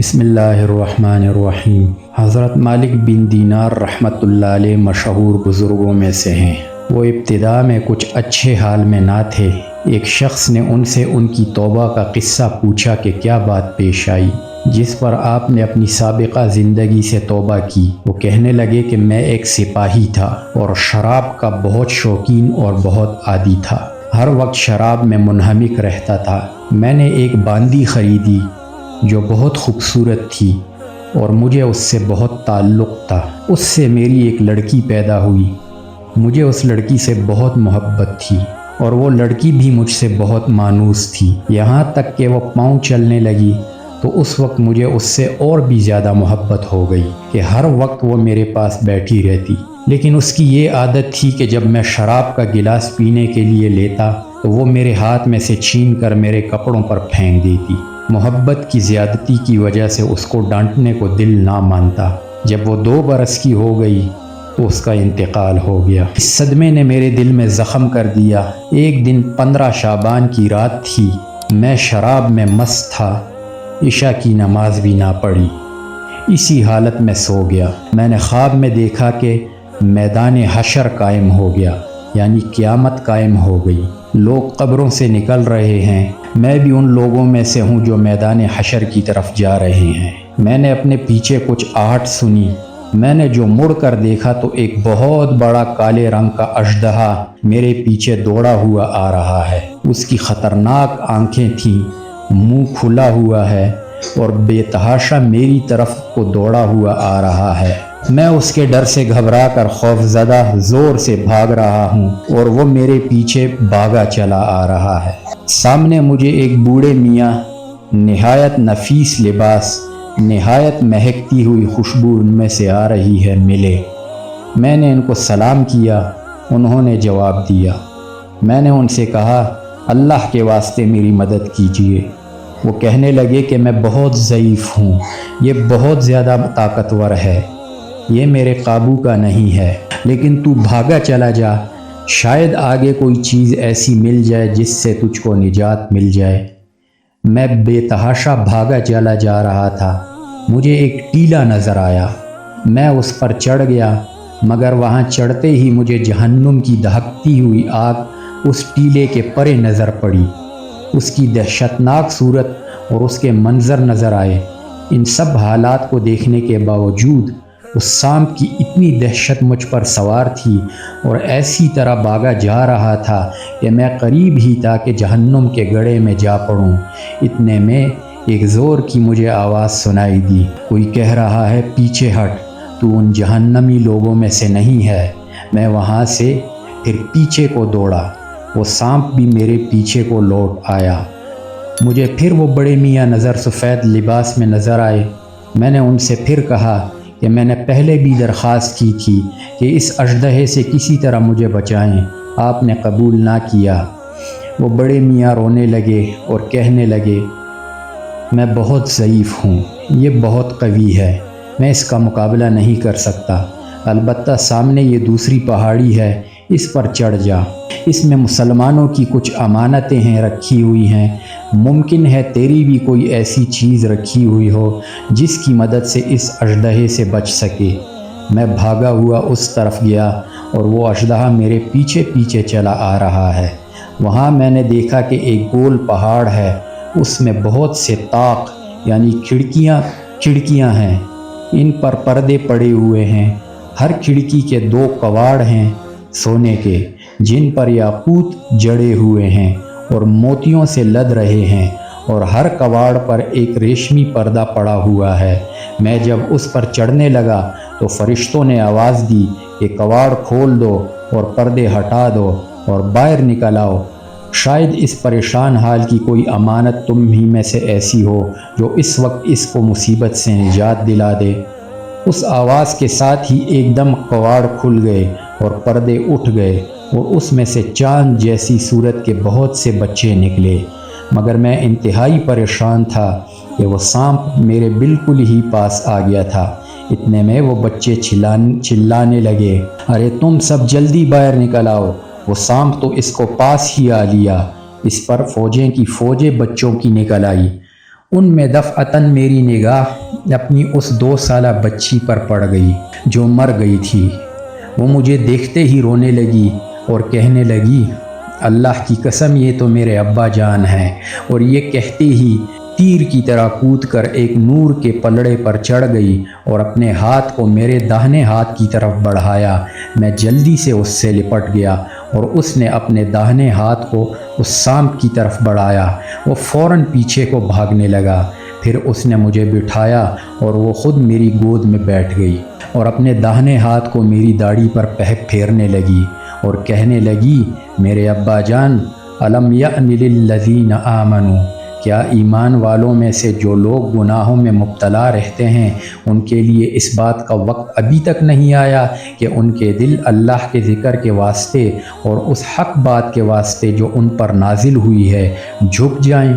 بسم اللہ الرحمن الرحیم۔ حضرت مالک بن دینار رحمۃ اللہ علیہ مشہور بزرگوں میں سے ہیں۔ وہ ابتدا میں کچھ اچھے حال میں نہ تھے۔ ایک شخص نے ان سے ان کی توبہ کا قصہ پوچھا کہ کیا بات پیش آئی جس پر آپ نے اپنی سابقہ زندگی سے توبہ کی۔ وہ کہنے لگے کہ میں ایک سپاہی تھا اور شراب کا بہت شوقین اور بہت عادی تھا۔ ہر وقت شراب میں منہمک رہتا تھا۔ میں نے ایک باندی خریدی جو بہت خوبصورت تھی اور مجھے اس سے بہت تعلق تھا۔ اس سے میری ایک لڑکی پیدا ہوئی۔ مجھے اس لڑکی سے بہت محبت تھی اور وہ لڑکی بھی مجھ سے بہت مانوس تھی، یہاں تک کہ وہ پاؤں چلنے لگی تو اس وقت مجھے اس سے اور بھی زیادہ محبت ہو گئی کہ ہر وقت وہ میرے پاس بیٹھی رہتی۔ لیکن اس کی یہ عادت تھی کہ جب میں شراب کا گلاس پینے کے لیے لیتا تو وہ میرے ہاتھ میں سے چھین کر میرے کپڑوں پر پھینک دیتی۔ محبت کی زیادتی کی وجہ سے اس کو ڈانٹنے کو دل نہ مانتا۔ جب وہ 2 برس کی ہو گئی تو اس کا انتقال ہو گیا۔ اس صدمے نے میرے دل میں زخم کر دیا۔ ایک دن 15 شعبان کی رات تھی۔ میں شراب میں مست تھا، عشاء کی نماز بھی نہ پڑھی، اسی حالت میں سو گیا۔ میں نے خواب میں دیکھا کہ میدان حشر قائم ہو گیا، یعنی قیامت قائم ہو گئی۔ لوگ قبروں سے نکل رہے ہیں۔ میں بھی ان لوگوں میں سے ہوں جو میدان حشر کی طرف جا رہے ہیں۔ میں نے اپنے پیچھے کچھ آہٹ سنی۔ میں نے جو مڑ کر دیکھا تو ایک بہت بڑا کالے رنگ کا اژدہا میرے پیچھے دوڑا ہوا آ رہا ہے۔ اس کی خطرناک آنکھیں تھیں، منہ کھلا ہوا ہے اور بے تحاشا میری طرف کو دوڑا ہوا آ رہا ہے۔ میں اس کے ڈر سے گھبرا کر خوف زدہ زور سے بھاگ رہا ہوں اور وہ میرے پیچھے بھاگا چلا آ رہا ہے۔ سامنے مجھے ایک بوڑھے میاں، نہایت نفیس لباس، نہایت مہکتی ہوئی خوشبو ان میں سے آ رہی ہے، ملے۔ میں نے ان کو سلام کیا، انہوں نے جواب دیا۔ میں نے ان سے کہا، اللہ کے واسطے میری مدد کیجیے۔ وہ کہنے لگے کہ میں بہت ضعیف ہوں، یہ بہت زیادہ طاقتور ہے، یہ میرے قابو کا نہیں ہے، لیکن تو بھاگا چلا جا، شاید آگے کوئی چیز ایسی مل جائے جس سے تجھ کو نجات مل جائے۔ میں بے تحاشا بھاگا چلا جا رہا تھا۔ مجھے ایک ٹیلا نظر آیا۔ میں اس پر چڑھ گیا، مگر وہاں چڑھتے ہی مجھے جہنم کی دہکتی ہوئی آگ اس ٹیلے کے پرے نظر پڑی۔ اس کی دہشتناک صورت اور اس کے منظر نظر آئے۔ ان سب حالات کو دیکھنے کے باوجود اس سانپ کی اتنی دہشت مجھ پر سوار تھی اور ایسی طرح بھاگا جا رہا تھا کہ میں قریب ہی تھا کہ جہنم کے گڑھے میں جا پڑوں۔ اتنے میں ایک زور کی مجھے آواز سنائی دی، کوئی کہہ رہا ہے، پیچھے ہٹ، تو ان جہنمی لوگوں میں سے نہیں ہے۔ میں وہاں سے پھر پیچھے کو دوڑا۔ وہ سانپ بھی میرے پیچھے کو لوٹ آیا۔ مجھے پھر وہ بڑے میاں نظر سفید لباس میں نظر آئے۔ میں نے ان سے پھر کہا کہ میں نے پہلے بھی درخواست کی تھی کہ اس اژدہے سے کسی طرح مجھے بچائیں، آپ نے قبول نہ کیا۔ وہ بڑے میاں رونے لگے اور کہنے لگے، میں بہت ضعیف ہوں، یہ بہت قوی ہے، میں اس کا مقابلہ نہیں کر سکتا، البتہ سامنے یہ دوسری پہاڑی ہے، اس پر چڑھ جا، اس میں مسلمانوں کی کچھ امانتیں ہیں رکھی ہوئی ہیں، ممکن ہے تیری بھی کوئی ایسی چیز رکھی ہوئی ہو جس کی مدد سے اس اژدہے سے بچ سکے۔ میں بھاگا ہوا اس طرف گیا اور وہ اژدہا میرے پیچھے پیچھے چلا آ رہا ہے۔ وہاں میں نے دیکھا کہ ایک گول پہاڑ ہے، اس میں بہت سے طاق یعنی کھڑکیاں ہیں، ان پر پردے پڑے ہوئے ہیں۔ ہر کھڑکی کے 2 کواڑ ہیں سونے کے، جن پر یاقوت جڑے ہوئے ہیں اور موتیوں سے لد رہے ہیں، اور ہر کواڑ پر ایک ریشمی پردہ پڑا ہوا ہے۔ میں جب اس پر چڑھنے لگا تو فرشتوں نے آواز دی کہ کواڑ کھول دو اور پردے ہٹا دو اور باہر نکل آؤ، شاید اس پریشان حال کی کوئی امانت تم ہی میں سے ایسی ہو جو اس وقت اس کو مصیبت سے نجات دلا دے۔ اس آواز کے ساتھ ہی ایک دم کواڑ کھل گئے اور پردے اٹھ گئے اور اس میں سے چاند جیسی صورت کے بہت سے بچے نکلے، مگر میں انتہائی پریشان تھا کہ وہ سانپ میرے بالکل ہی پاس آ گیا تھا۔ اتنے میں وہ بچے چلانے لگے، ارے تم سب جلدی باہر نکل آؤ، وہ سانپ تو اس کو پاس ہی آ لیا۔ اس پر فوجیں کی فوجیں بچوں کی نکل آئی ان میں دفعتاً میری نگاہ اپنی اس 2 سالہ بچی پر پڑ گئی جو مر گئی تھی۔ وہ مجھے دیکھتے ہی رونے لگی اور کہنے لگی، اللہ کی قسم یہ تو میرے ابا جان ہیں، اور یہ کہتے ہی تیر کی طرح کود کر ایک نور کے پلڑے پر چڑھ گئی اور اپنے ہاتھ کو میرے داہنے ہاتھ کی طرف بڑھایا۔ میں جلدی سے اس سے لپٹ گیا اور اس نے اپنے داہنے ہاتھ کو اس سانپ کی طرف بڑھایا۔ وہ فوراً پیچھے کو بھاگنے لگا۔ پھر اس نے مجھے بٹھایا اور وہ خود میری گود میں بیٹھ گئی اور اپنے داہنے ہاتھ کو میری داڑھی پر پھیرنے لگی اور کہنے لگی، میرے ابا جان، الم یأن للذین آمنوا، کیا ایمان والوں میں سے جو لوگ گناہوں میں مبتلا رہتے ہیں ان کے لیے اس بات کا وقت ابھی تک نہیں آیا کہ ان کے دل اللہ کے ذکر کے واسطے اور اس حق بات کے واسطے جو ان پر نازل ہوئی ہے جھک جائیں؟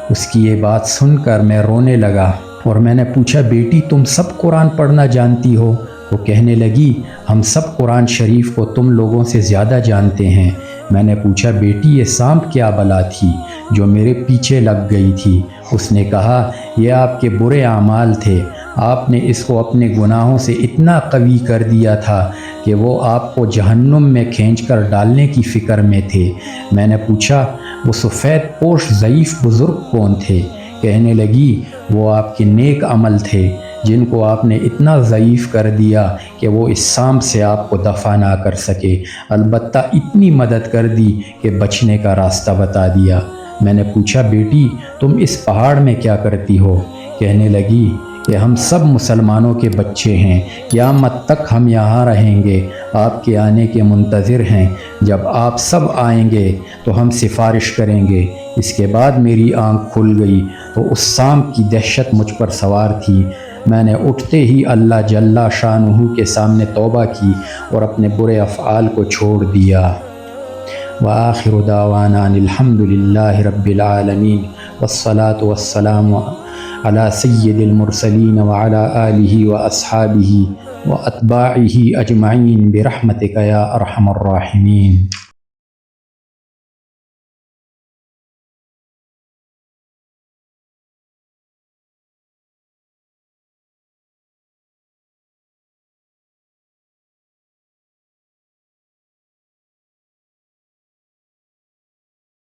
اس کی یہ بات سن کر میں رونے لگا اور میں نے پوچھا، بیٹی تم سب قرآن پڑھنا جانتی ہو؟ وہ کہنے لگی، ہم سب قرآن شریف کو تم لوگوں سے زیادہ جانتے ہیں۔ میں نے پوچھا، بیٹی یہ سانپ کیا بلا تھی جو میرے پیچھے لگ گئی تھی؟ اس نے کہا، یہ آپ کے برے اعمال تھے، آپ نے اس کو اپنے گناہوں سے اتنا قوی کر دیا تھا کہ وہ آپ کو جہنم میں کھینچ کر ڈالنے کی فکر میں تھے۔ میں نے پوچھا، وہ سفید پوش ضعیف بزرگ کون تھے؟ کہنے لگی، وہ آپ کے نیک عمل تھے جن کو آپ نے اتنا ضعیف کر دیا کہ وہ اس سانپ سے آپ کو دفع نہ کر سکے، البتہ اتنی مدد کر دی کہ بچنے کا راستہ بتا دیا۔ میں نے پوچھا، بیٹی تم اس پہاڑ میں کیا کرتی ہو؟ کہنے لگی کہ ہم سب مسلمانوں کے بچے ہیں، قیامت تک ہم یہاں رہیں گے، آپ کے آنے کے منتظر ہیں، جب آپ سب آئیں گے تو ہم سفارش کریں گے۔ اس کے بعد میری آنکھ کھل گئی تو اس سانپ کی دہشت مجھ پر سوار تھی۔ میں نے اٹھتے ہی اللہ جل شانہ کے سامنے توبہ کی اور اپنے برے افعال کو چھوڑ دیا۔ وآخر دعوانا الحمد للہ رب العالمین والصلاة والسلام علی سید المرسلین وعلی آلہ واصحابہ واتباعہ اجمعین برحمتک یا ارحم الراحمین۔